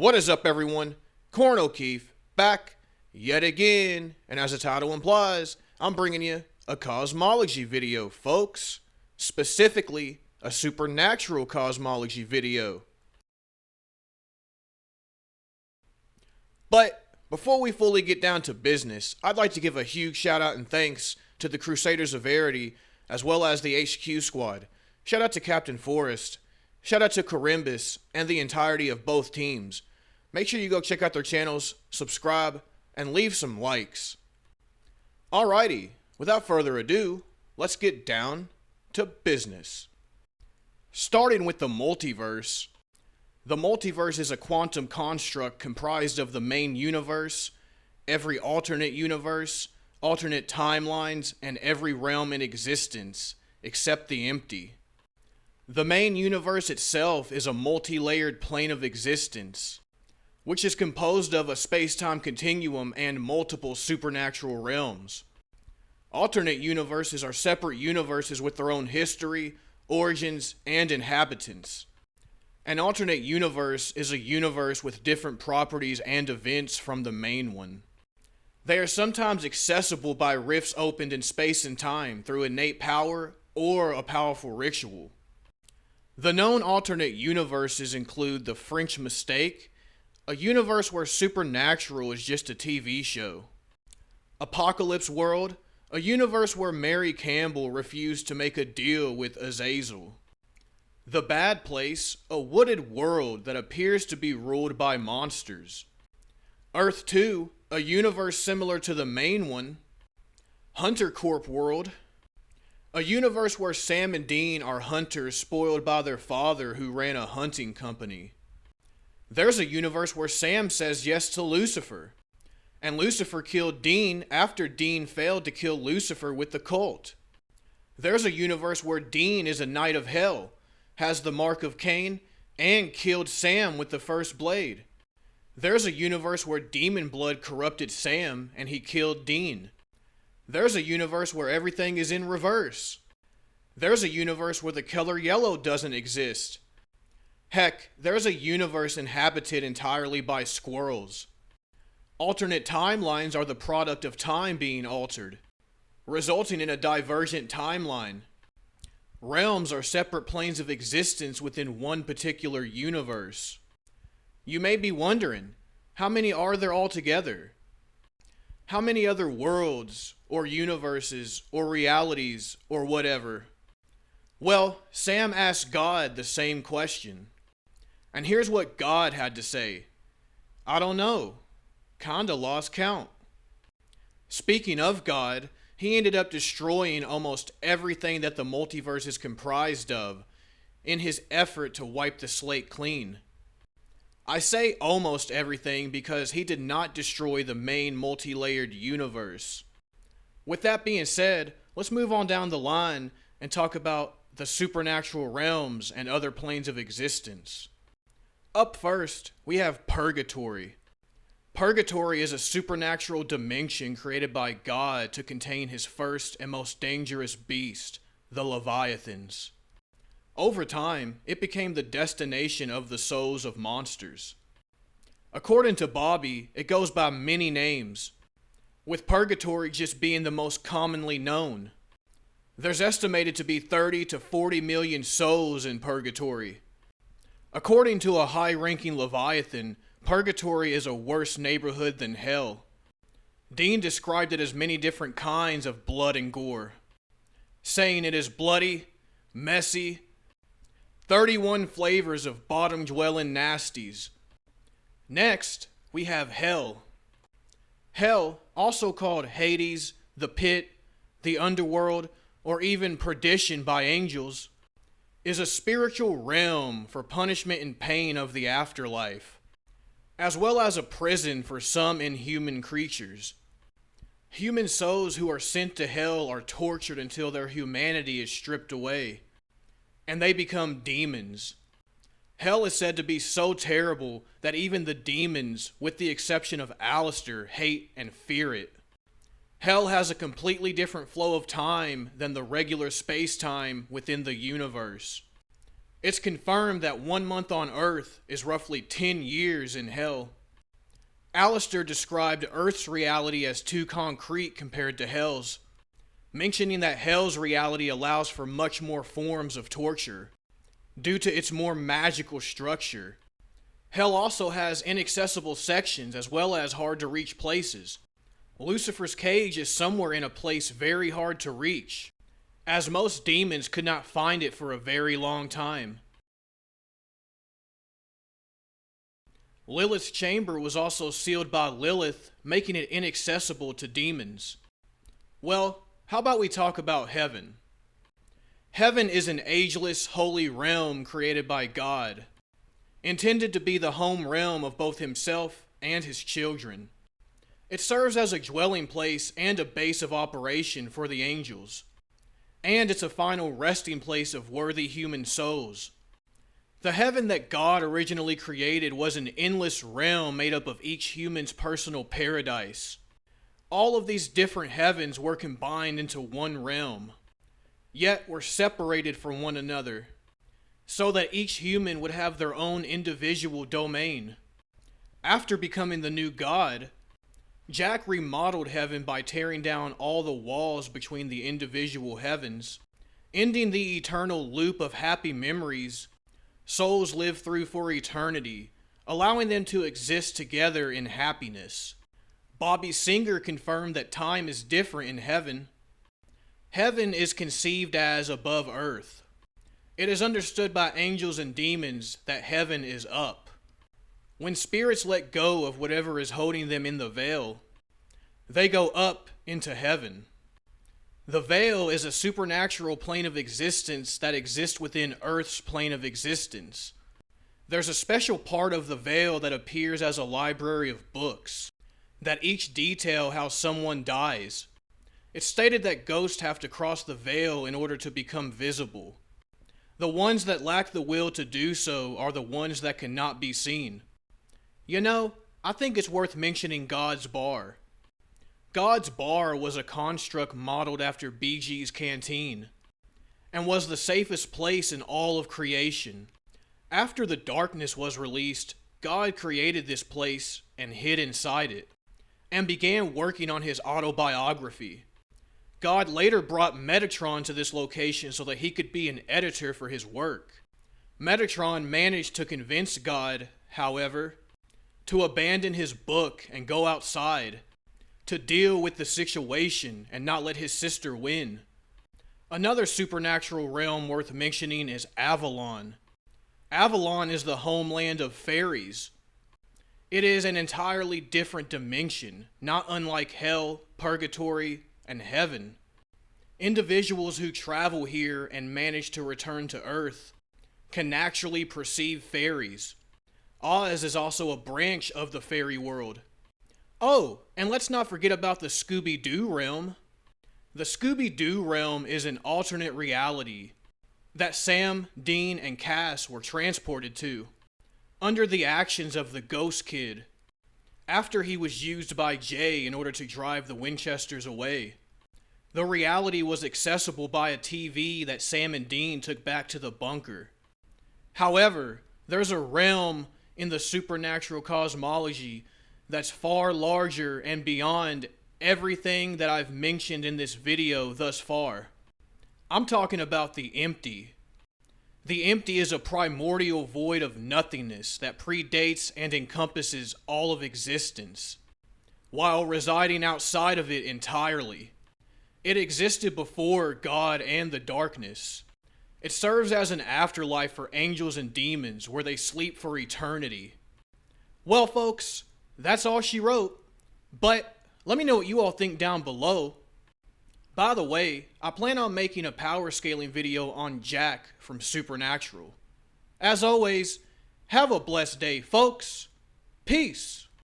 What is up, everyone? Corn O'Keefe back yet again, and as the title implies, I'm bringing you a cosmology video, folks. Specifically, a supernatural cosmology video. But before we fully get down to business, I'd like to give a huge shout out and thanks to the Crusaders of Verity, as well as the HQ squad. Shout out to Captain Forrest. Shout out to Carimbus and the entirety of both teams. Make sure you go check out their channels, subscribe, and leave some likes. Alrighty, without further ado, let's get down to business. Starting with the multiverse. The multiverse is a quantum construct comprised of the main universe, every alternate universe, alternate timelines, and every realm in existence, except the empty. The main universe itself is a multi-layered plane of existence, which is composed of a space-time continuum and multiple supernatural realms. Alternate universes are separate universes with their own history, origins, and inhabitants. An alternate universe is a universe with different properties and events from the main one. They are sometimes accessible by rifts opened in space and time through innate power or a powerful ritual. The known alternate universes include the French Mistake, a universe where supernatural is just a TV show. Apocalypse World, a universe where Mary Campbell refused to make a deal with Azazel. The Bad Place, a wooded world that appears to be ruled by monsters. Earth 2, a universe similar to the main one. Hunter Corp World, a universe where Sam and Dean are hunters spoiled by their father who ran a hunting company. There's a universe where Sam says yes to Lucifer, and Lucifer killed Dean after Dean failed to kill Lucifer with the cult. There's a universe where Dean is a knight of hell, has the mark of Cain, and killed Sam with the first blade. There's a universe where demon blood corrupted Sam and he killed Dean. There's a universe where everything is in reverse. There's a universe where the color yellow doesn't exist. Heck, there's a universe inhabited entirely by squirrels. Alternate timelines are the product of time being altered, resulting in a divergent timeline. Realms are separate planes of existence within one particular universe. You may be wondering, how many are there altogether? How many other worlds, or universes, or realities, or whatever? Well, Sam asked God the same question. And here's what God had to say. I don't know. Kinda lost count. Speaking of God, he ended up destroying almost everything that the multiverse is comprised of in his effort to wipe the slate clean. I say almost everything because he did not destroy the main multi-layered universe. With that being said, let's move on down the line and talk about the supernatural realms and other planes of existence. Up first, we have Purgatory. Purgatory is a supernatural dimension created by God to contain his first and most dangerous beast, the Leviathans. Over time, it became the destination of the souls of monsters. According to Bobby, it goes by many names, with Purgatory just being the most commonly known. There's estimated to be 30 to 40 million souls in Purgatory. According to a high-ranking Leviathan, Purgatory is a worse neighborhood than hell. Dean described it as many different kinds of blood and gore, saying it is bloody, messy, 31 flavors of bottom-dwelling nasties. Next, we have Hell. Hell, also called Hades, the Pit, the Underworld, or even Perdition by angels, is a spiritual realm for punishment and pain of the afterlife, as well as a prison for some inhuman creatures. Human souls who are sent to hell are tortured until their humanity is stripped away, and they become demons. Hell is said to be so terrible that even the demons, with the exception of Alistair, hate and fear it. Hell has a completely different flow of time than the regular space-time within the universe. It's confirmed that 1 month on Earth is roughly 10 years in hell. Alistair described Earth's reality as too concrete compared to hell's, mentioning that hell's reality allows for much more forms of torture, due to its more magical structure. Hell also has inaccessible sections as well as hard to reach places. Lucifer's cage is somewhere in a place very hard to reach, as most demons could not find it for a very long time. Lilith's chamber was also sealed by Lilith, making it inaccessible to demons. Well, how about we talk about heaven? Heaven is an ageless, holy realm created by God, intended to be the home realm of both himself and his children. It serves as a dwelling place and a base of operation for the angels, and it's a final resting place of worthy human souls. The heaven that God originally created was an endless realm made up of each human's personal paradise. All of these different heavens were combined into one realm, yet were separated from one another, so that each human would have their own individual domain. After becoming the new God, Jack remodeled heaven by tearing down all the walls between the individual heavens, ending the eternal loop of happy memories souls live through for eternity, allowing them to exist together in happiness. Bobby Singer confirmed that time is different in heaven. Heaven is conceived as above earth. It is understood by angels and demons that heaven is up. When spirits let go of whatever is holding them in the veil, they go up into heaven. The veil is a supernatural plane of existence that exists within Earth's plane of existence. There's a special part of the veil that appears as a library of books, that each detail how someone dies. It's stated that ghosts have to cross the veil in order to become visible. The ones that lack the will to do so are the ones that cannot be seen. You know, I think it's worth mentioning God's bar. God's bar was a construct modeled after BG's canteen, and was the safest place in all of creation. After the darkness was released, God created this place and hid inside it, and began working on his autobiography. God later brought Metatron to this location so that he could be an editor for his work. Metatron managed to convince God, however, to abandon his book and go outside, to deal with the situation and not let his sister win. Another supernatural realm worth mentioning is Avalon. Avalon is the homeland of fairies. It is an entirely different dimension, not unlike hell, purgatory, and heaven. Individuals who travel here and manage to return to Earth can naturally perceive fairies. Oz is also a branch of the fairy world. Oh, and let's not forget about the Scooby-Doo Realm. The Scooby-Doo Realm is an alternate reality that Sam, Dean, and Cass were transported to, under the actions of the Ghost Kid, after he was used by Jay in order to drive the Winchesters away. The reality was accessible by a TV that Sam and Dean took back to the bunker. However, there's a realm in the supernatural cosmology that's far larger and beyond everything that I've mentioned in this video thus far. I'm talking about the empty. The empty is a primordial void of nothingness that predates and encompasses all of existence, while residing outside of it entirely. It existed before God and the darkness. It serves as an afterlife for angels and demons where they sleep for eternity. Well, folks, that's all she wrote, but let me know what you all think down below. By the way, I plan on making a power scaling video on Jack from Supernatural. As always, have a blessed day, folks. Peace.